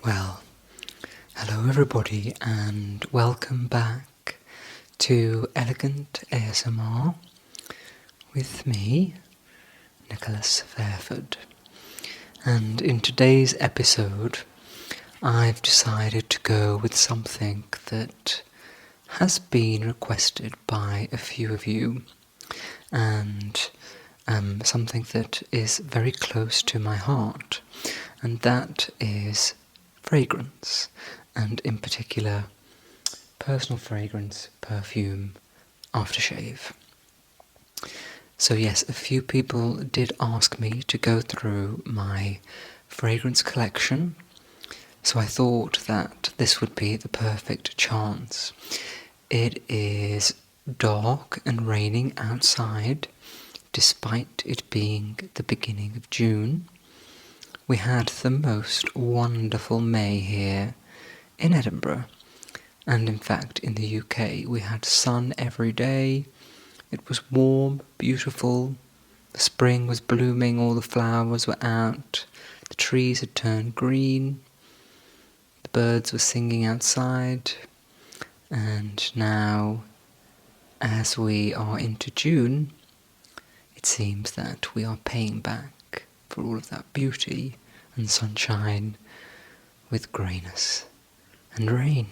Well, hello everybody and welcome back to Elegant ASMR with me, Nicholas Fairford. And in today's episode, I've decided to go with something that has been requested by a few of you, and something that is very close to my heart, and that is fragrance, and in particular personal fragrance, perfume, aftershave. So yes, a few people did ask me to go through my fragrance collection, so I thought that this would be the perfect chance. It is dark and raining outside, despite it being the beginning of June. We had the most wonderful May here in Edinburgh, and in fact in the UK we had sun every day. It was warm, beautiful, the spring was blooming, all the flowers were out, the trees had turned green, the birds were singing outside, and now, as we are into June, it seems that we are paying back for all of that beauty and sunshine with greyness and rain.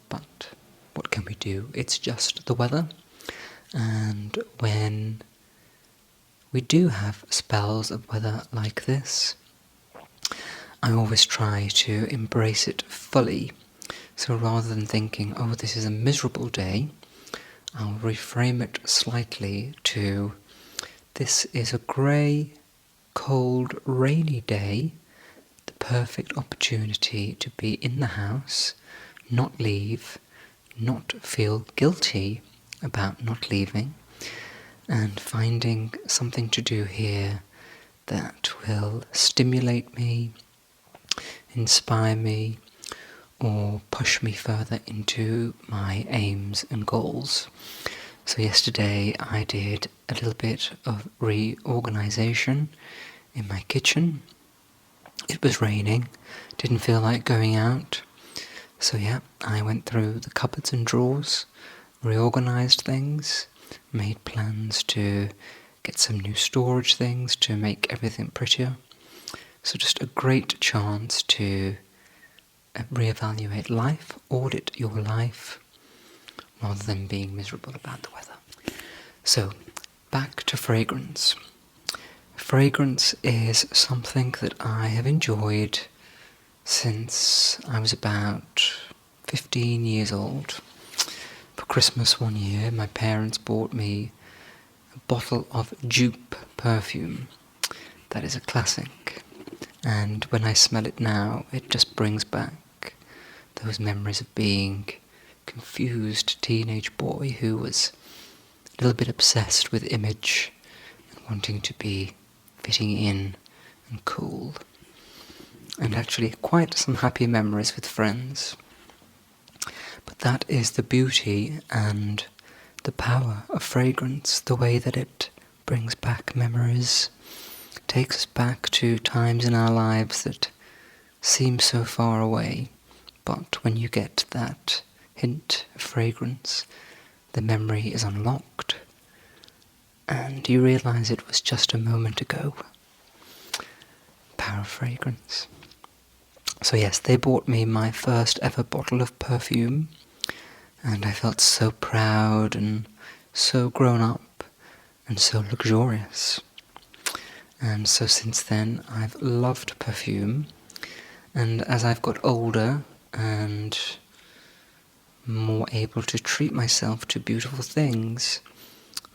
But what can we do? It's just the weather. And when we do have spells of weather like this, I always try to embrace it fully. So rather than thinking, oh, this is a miserable day, I'll reframe it slightly to, this is a grey, cold, rainy day, the perfect opportunity to be in the house, not leave, not feel guilty about not leaving, and finding something to do here that will stimulate me, inspire me, or push me further into my aims and goals. So yesterday I did a little bit of reorganisation in my kitchen. It was raining, didn't feel like going out, so yeah, I went through the cupboards and drawers, reorganised things, made plans to get some new storage things to make everything prettier. So just a great chance to reevaluate life, audit your life, rather than being miserable about the weather. So, back to fragrance. Fragrance is something that I have enjoyed since I was about 15 years old. For Christmas one year, my parents bought me a bottle of Dupe perfume. That is a classic. And when I smell it now, it just brings back those memories of being confused teenage boy who was a little bit obsessed with image and wanting to be fitting in and cool, and actually quite some happy memories with friends. But that is the beauty and the power of fragrance, the way that it brings back memories, takes us back to times in our lives that seem so far away, but when you get that hint of fragrance, the memory is unlocked, and you realise it was just a moment ago. Power of fragrance. So yes, they bought me my first ever bottle of perfume, and I felt so proud and so grown up and so luxurious. And so since then I've loved perfume, and as I've got older and more able to treat myself to beautiful things,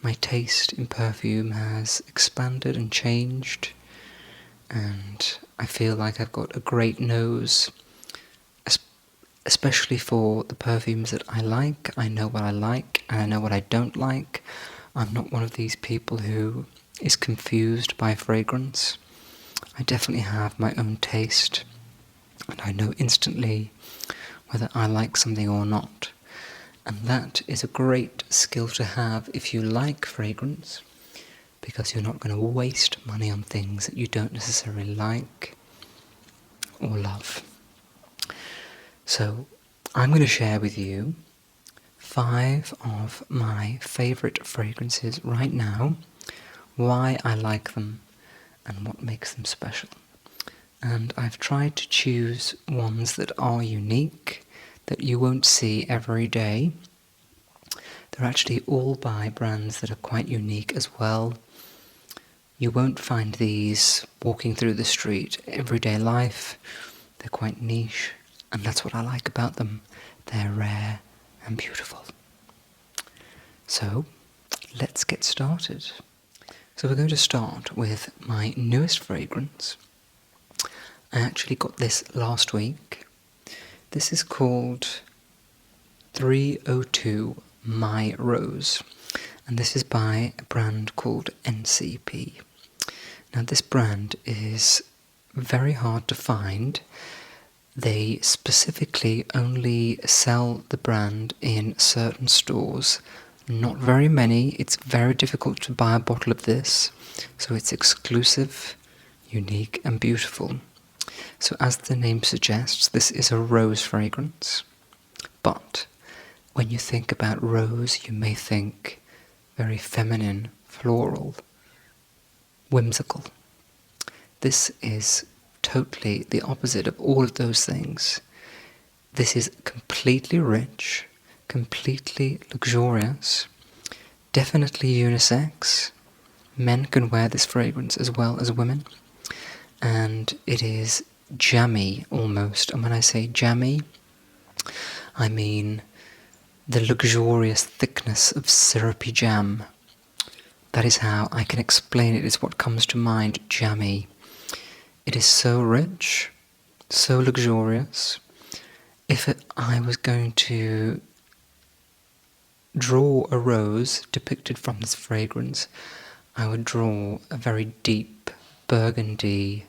my taste in perfume has expanded and changed, and I feel like I've got a great nose, especially for the perfumes that I like. I know what I like and I know what I don't like. I'm not one of these people who is confused by fragrance. I definitely have my own taste, and I know instantly whether I like something or not. And that is a great skill to have if you like fragrance, because you're not going to waste money on things that you don't necessarily like or love. So I'm going to share with you 5 of my favourite fragrances right now, why I like them, and what makes them special. And I've tried to choose ones that are unique, that you won't see every day. They're actually all by brands that are quite unique as well. You won't find these walking through the street, everyday life. They're quite niche, and that's what I like about them. They're rare and beautiful. So, let's get started. So we're going to start with my newest fragrance. I actually got this last week. This is called 302 My Rose, and this is by a brand called NCP. Now this brand is very hard to find. They specifically only sell the brand in certain stores. Not very many. It's very difficult to buy a bottle of this, so it's exclusive, unique and beautiful. So as the name suggests, this is a rose fragrance, but when you think about rose, you may think very feminine, floral, whimsical. This is totally the opposite of all of those things. This is completely rich, completely luxurious, definitely unisex. Men can wear this fragrance as well as women, and it is jammy almost. And when I say jammy, I mean the luxurious thickness of syrupy jam. That is how I can explain it. It's what comes to mind, jammy. It is so rich, so luxurious. If I was going to draw a rose depicted from this fragrance, I would draw a very deep burgundy,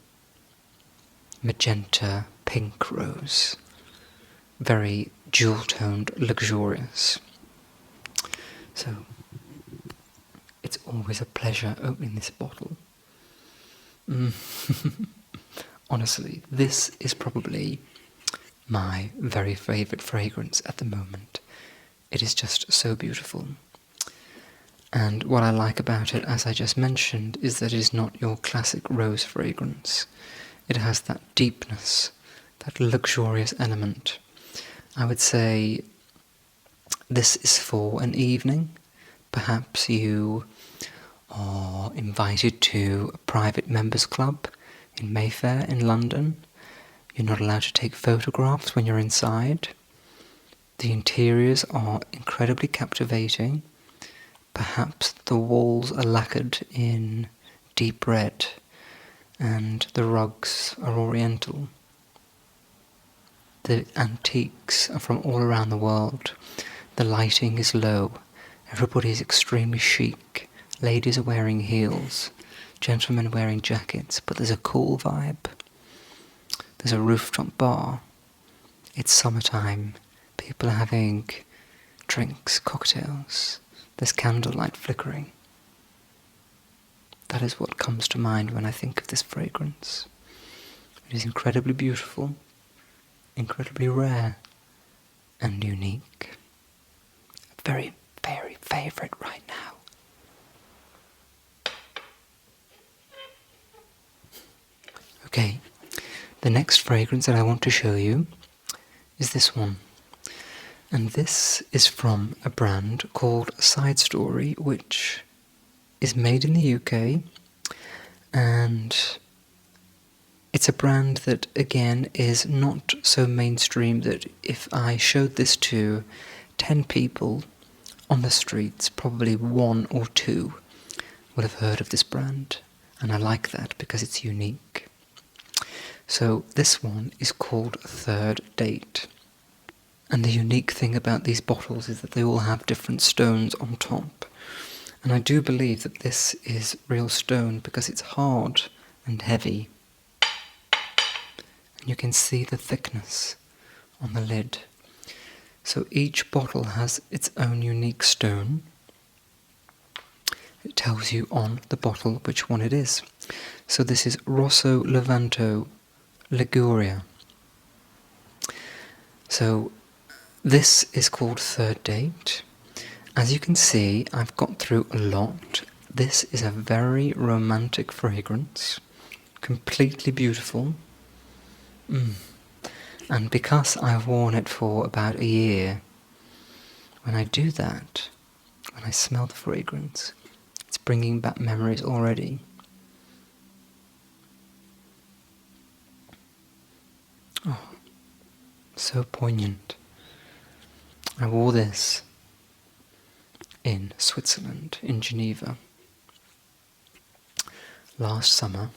magenta, pink rose. Very jewel-toned, luxurious. So, it's always a pleasure opening this bottle. Honestly, this is probably my very favourite fragrance at the moment. It is just so beautiful. And what I like about it, as I just mentioned, is that it is not your classic rose fragrance. It has that deepness, that luxurious element. I would say this is for an evening. Perhaps you are invited to a private members club in Mayfair in London. You're not allowed to take photographs when you're inside. The interiors are incredibly captivating. Perhaps the walls are lacquered in deep red and the rugs are oriental. The antiques are from all around the world. The lighting is low. Everybody is extremely chic. Ladies are wearing heels. Gentlemen wearing jackets. But there's a cool vibe. There's a rooftop bar. It's summertime. People are having drinks, cocktails. There's candlelight flickering. That is what comes to mind when I think of this fragrance. It is incredibly beautiful, incredibly rare, and unique. Very, very favourite right now. Okay, the next fragrance that I want to show you is this one. And this is from a brand called Side Story, which is made in the UK, and it's a brand that, again, is not so mainstream that if I showed this to 10 people on the streets, probably 1 or 2 would have heard of this brand, and I like that because it's unique. So this one is called Third Date. And the unique thing about these bottles is that they all have different stones on top. And I do believe that this is real stone because it's hard and heavy. And you can see the thickness on the lid. So each bottle has its own unique stone. It tells you on the bottle which one it is. So this is Rosso Levanto Liguria. So this is called Third Date. As you can see, I've got through a lot. This is a very romantic fragrance, completely beautiful. And because I've worn it for about a year, when I do that, when I smell the fragrance, it's bringing back memories already. Oh, so poignant. I wore this in Switzerland, in Geneva, last summer,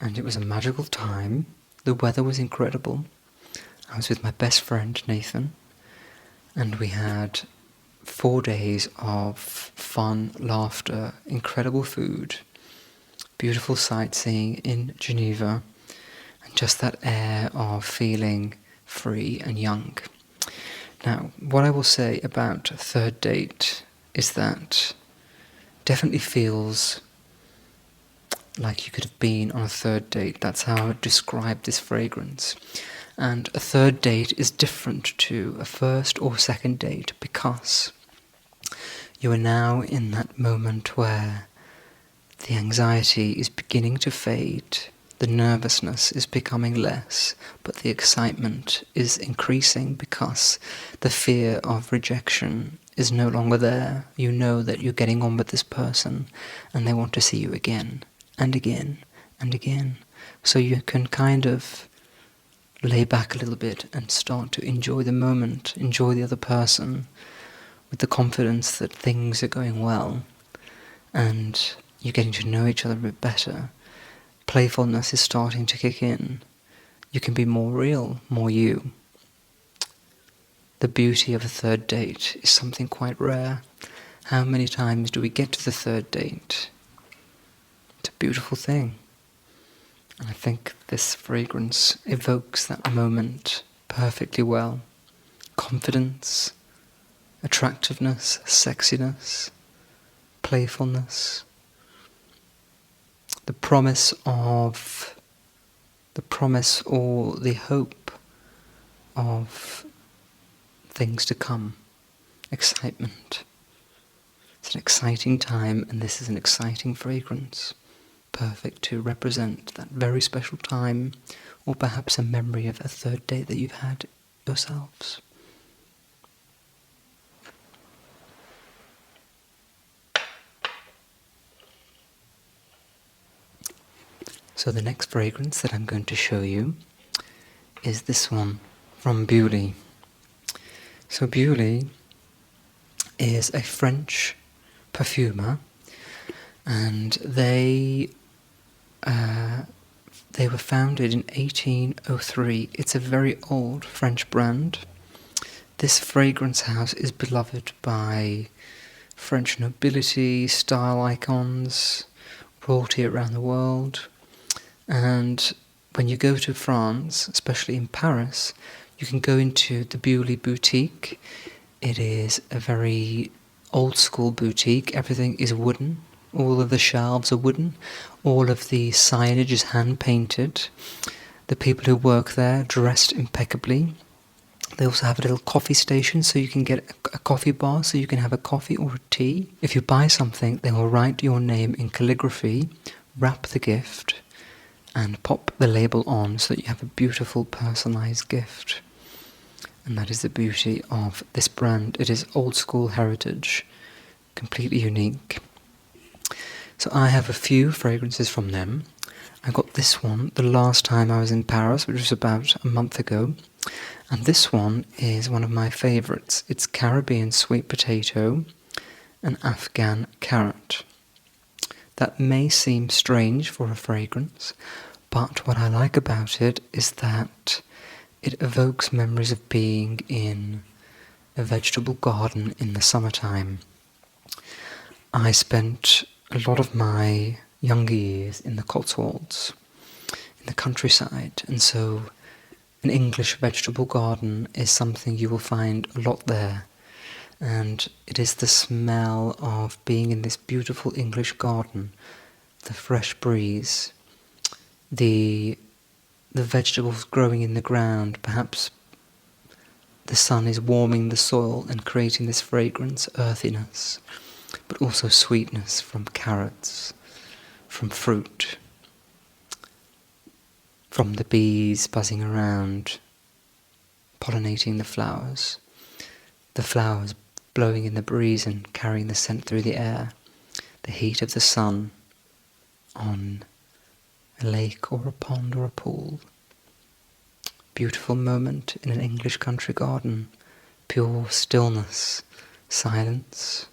and it was a magical time. The weather was incredible. I was with my best friend Nathan, and we had 4 days of fun, laughter, incredible food, beautiful sightseeing in Geneva, and just that air of feeling free and young. Now, what I will say about Third Date is that definitely feels like you could have been on a third date. That's how I would describe this fragrance. And a third date is different to a first or second date because you are now in that moment where the anxiety is beginning to fade, the nervousness is becoming less, but the excitement is increasing because the fear of rejection is no longer there. You know that you're getting on with this person and they want to see you again and again and again. So you can kind of lay back a little bit and start to enjoy the moment, enjoy the other person with the confidence that things are going well and you're getting to know each other a bit better. Playfulness is starting to kick in. You can be more real, more you. The beauty of a third date is something quite rare. How many times do we get to the third date? It's a beautiful thing. And I think this fragrance evokes that moment perfectly well. Confidence, attractiveness, sexiness, playfulness. The promise or the hope of things to come. Excitement. It's an exciting time, and this is an exciting fragrance. Perfect to represent that very special time, or perhaps a memory of a third date that you've had yourselves. So the next fragrance that I'm going to show you is this one from Buly. So Buly is a French perfumer, and they were founded in 1803. It's a very old French brand. This fragrance house is beloved by French nobility, style icons, royalty around the world. And when you go to France, especially in Paris, you can go into the Buly boutique. It is a very old school boutique. Everything is wooden. All of the shelves are wooden. All of the signage is hand painted. The people who work there dressed impeccably. They also have a little coffee station, so you can get a coffee bar, so you can have a coffee or a tea. If you buy something, they will write your name in calligraphy, wrap the gift, and pop the label on so that you have a beautiful personalized gift. And that is the beauty of this brand. It is old school heritage, completely unique. So I have a few fragrances from them. I got this one the last time I was in Paris, which was about a month ago. And this one is one of my favorites. It's Caribbean sweet potato and Afghan carrot. That may seem strange for a fragrance, but what I like about it is that it evokes memories of being in a vegetable garden in the summertime. I spent a lot of my younger years in the Cotswolds, in the countryside, and so an English vegetable garden is something you will find a lot there. And it is the smell of being in this beautiful English garden, the fresh breeze, the vegetables growing in the ground, perhaps the sun is warming the soil and creating this fragrance, earthiness, but also sweetness from carrots, from fruit, from the bees buzzing around, pollinating the flowers blowing in the breeze and carrying the scent through the air, the heat of the sun on a lake or a pond or a pool. Beautiful moment in an English country garden, pure stillness, silence,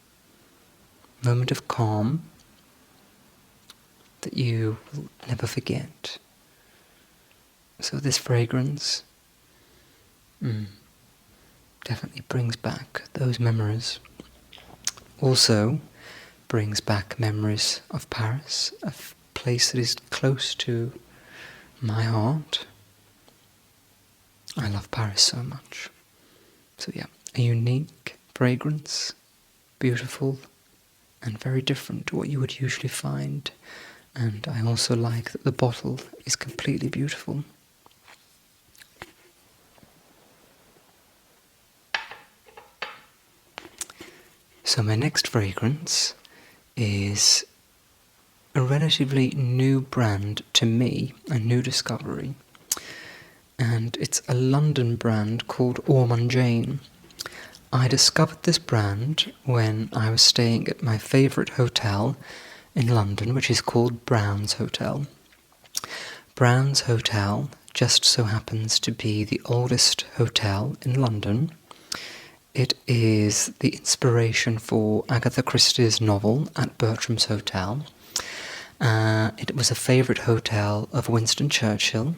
moment of calm that you will never forget. So this fragrance definitely brings back those memories. Also brings back memories of Paris, a place that is close to my heart. I love Paris so much. So yeah, a unique fragrance, beautiful and very different to what you would usually find. And I also like that the bottle is completely beautiful. So my next fragrance is a relatively new brand to me, a new discovery. And it's a London brand called Ormonde. I discovered this brand when I was staying at my favourite hotel in London, which is called Brown's Hotel. Brown's Hotel just so happens to be the oldest hotel in London. It is the inspiration for Agatha Christie's novel At Bertram's Hotel. It was a favourite hotel of Winston Churchill.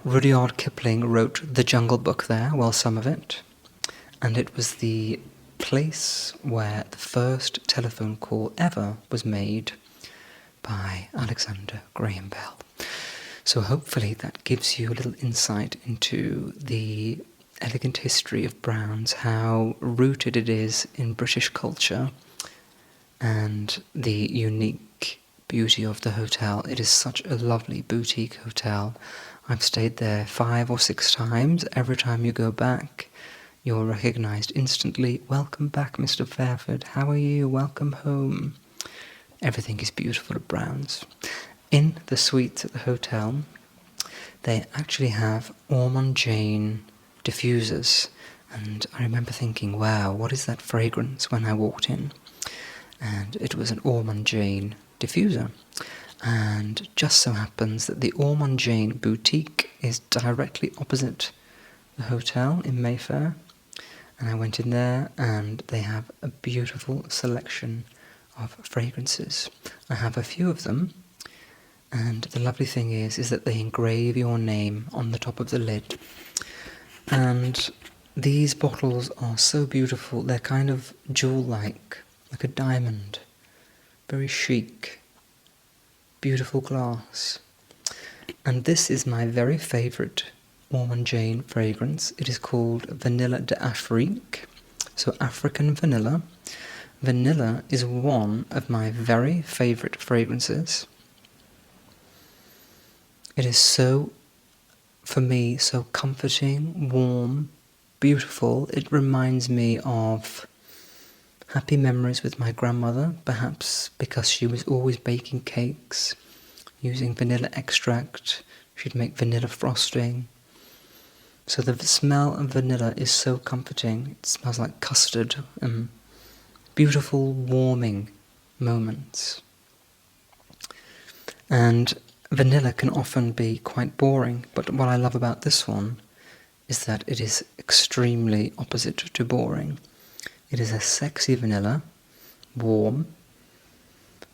Rudyard Kipling wrote The Jungle Book there, well, some of it. And it was the place where the first telephone call ever was made by Alexander Graham Bell. So hopefully that gives you a little insight into the elegant history of Brown's, how rooted it is in British culture, and the unique beauty of the hotel. It is such a lovely boutique hotel. I've stayed there 5 or 6 times. Every time you go back, you're recognised instantly. Welcome back, Mr. Fairford. How are you? Welcome home. Everything is beautiful at Brown's. In the suites at the hotel, they actually have Ormonde diffusers, and I remember thinking, wow, what is that fragrance when I walked in? And it was an Ormonde diffuser. And just so happens that the Ormonde boutique is directly opposite the hotel in Mayfair. And I went in there and they have a beautiful selection of fragrances. I have a few of them, and the lovely thing is that they engrave your name on the top of the lid. And these bottles are so beautiful. They're kind of jewel-like a diamond. Very chic. Beautiful glass. And this is my very favourite Ormonde fragrance. It is called Vanilla d'Afrique, so African vanilla. Vanilla is one of my very favourite fragrances. It is so, for me, so comforting, warm, beautiful. It reminds me of happy memories with my grandmother, perhaps because she was always baking cakes, using vanilla extract. She'd make vanilla frosting. So the smell of vanilla is so comforting. It smells like custard. Beautiful, warming moments. And vanilla can often be quite boring, but what I love about this one is that it is extremely opposite to boring. It is a sexy vanilla, warm,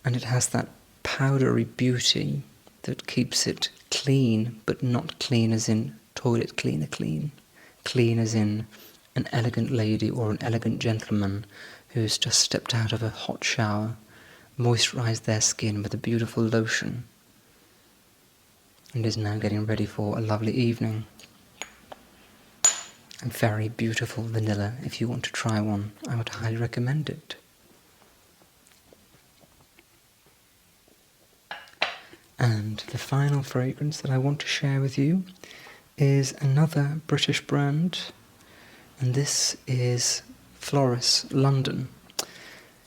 and it has that powdery beauty that keeps it clean, but not clean as in toilet cleaner clean. Clean as in an elegant lady or an elegant gentleman who's just stepped out of a hot shower, moisturised their skin with a beautiful lotion, and is now getting ready for a lovely evening. A very beautiful vanilla. If you want to try one, I would highly recommend it. And the final fragrance that I want to share with you is another British brand, and this is Floris London.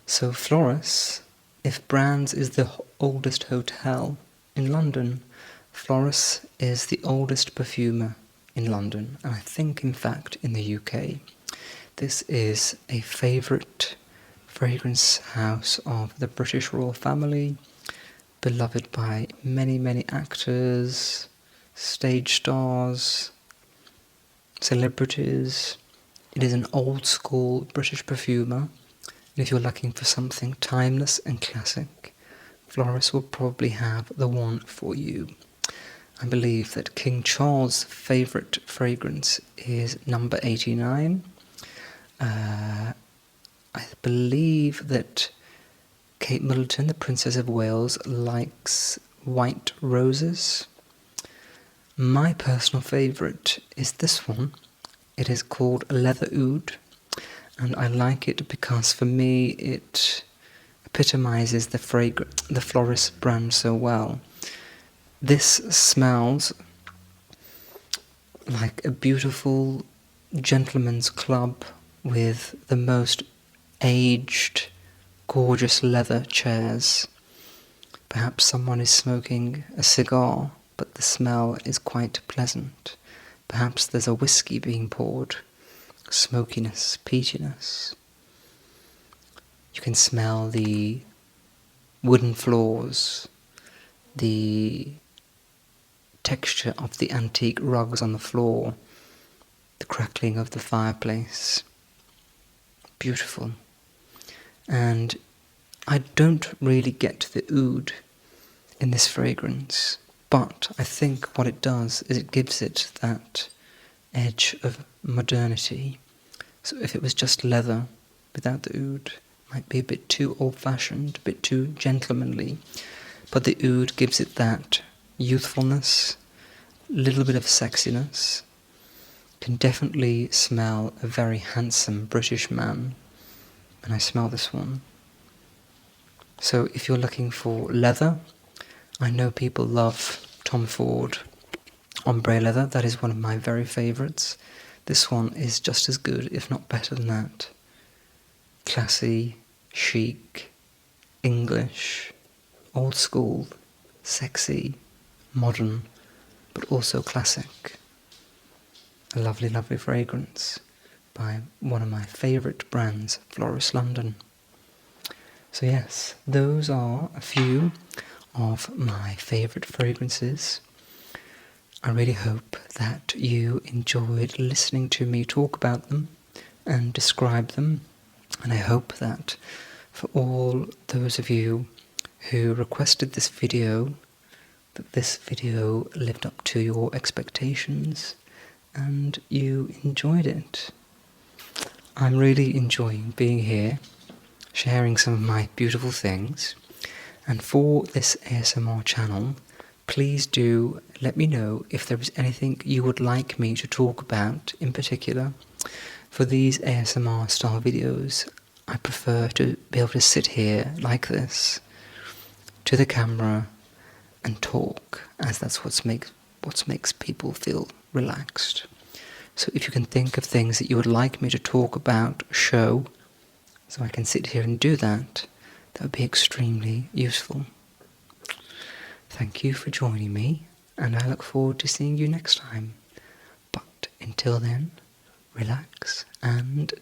So Floris, if Brands is the oldest hotel in London, Floris is the oldest perfumer in London, and I think in fact in the UK. This is a favourite fragrance house of the British royal family, beloved by many, many actors, stage stars, celebrities. It is an old school British perfumer, and if you're looking for something timeless and classic, Floris will probably have the one for you. I believe that King Charles' favourite fragrance is number 89. I believe that Kate Middleton, the Princess of Wales, likes white roses. My personal favourite is this one. It is called Leather Oud, and I like it because for me it epitomises the Floris brand so well. This smells like a beautiful gentleman's club with the most aged, gorgeous leather chairs. Perhaps someone is smoking a cigar, but the smell is quite pleasant. Perhaps there's a whiskey being poured, smokiness, peatiness. You can smell the wooden floors, the texture of the antique rugs on the floor, the crackling of the fireplace. Beautiful. And I don't really get the oud in this fragrance, but I think what it does is it gives it that edge of modernity. So if it was just leather without the oud, it might be a bit too old-fashioned, a bit too gentlemanly, but the oud gives it that youthfulness, a little bit of sexiness. You can definitely smell a very handsome British man when I smell this one. So if you're looking for leather, I know people love Tom Ford ombre leather. That is one of my very favourites. This one is just as good, if not better than that. Classy, chic, English, old school, sexy, modern, but also classic. A lovely, lovely fragrance by one of my favourite brands, Floris London. So yes, those are a few of my favourite fragrances. I really hope that you enjoyed listening to me talk about them and describe them, and I hope that for all those of you who requested this video, that this video lived up to your expectations and you enjoyed it. I'm really enjoying being here, sharing some of my beautiful things, and for this ASMR channel, please do let me know if there is anything you would like me to talk about in particular. For these ASMR style videos, I prefer to be able to sit here like this, to the camera, and talk, as that's what makes people feel relaxed. So if you can think of things that you would like me to talk about, show, so I can sit here and do that, that would be extremely useful. Thank you for joining me, and I look forward to seeing you next time. But until then, relax and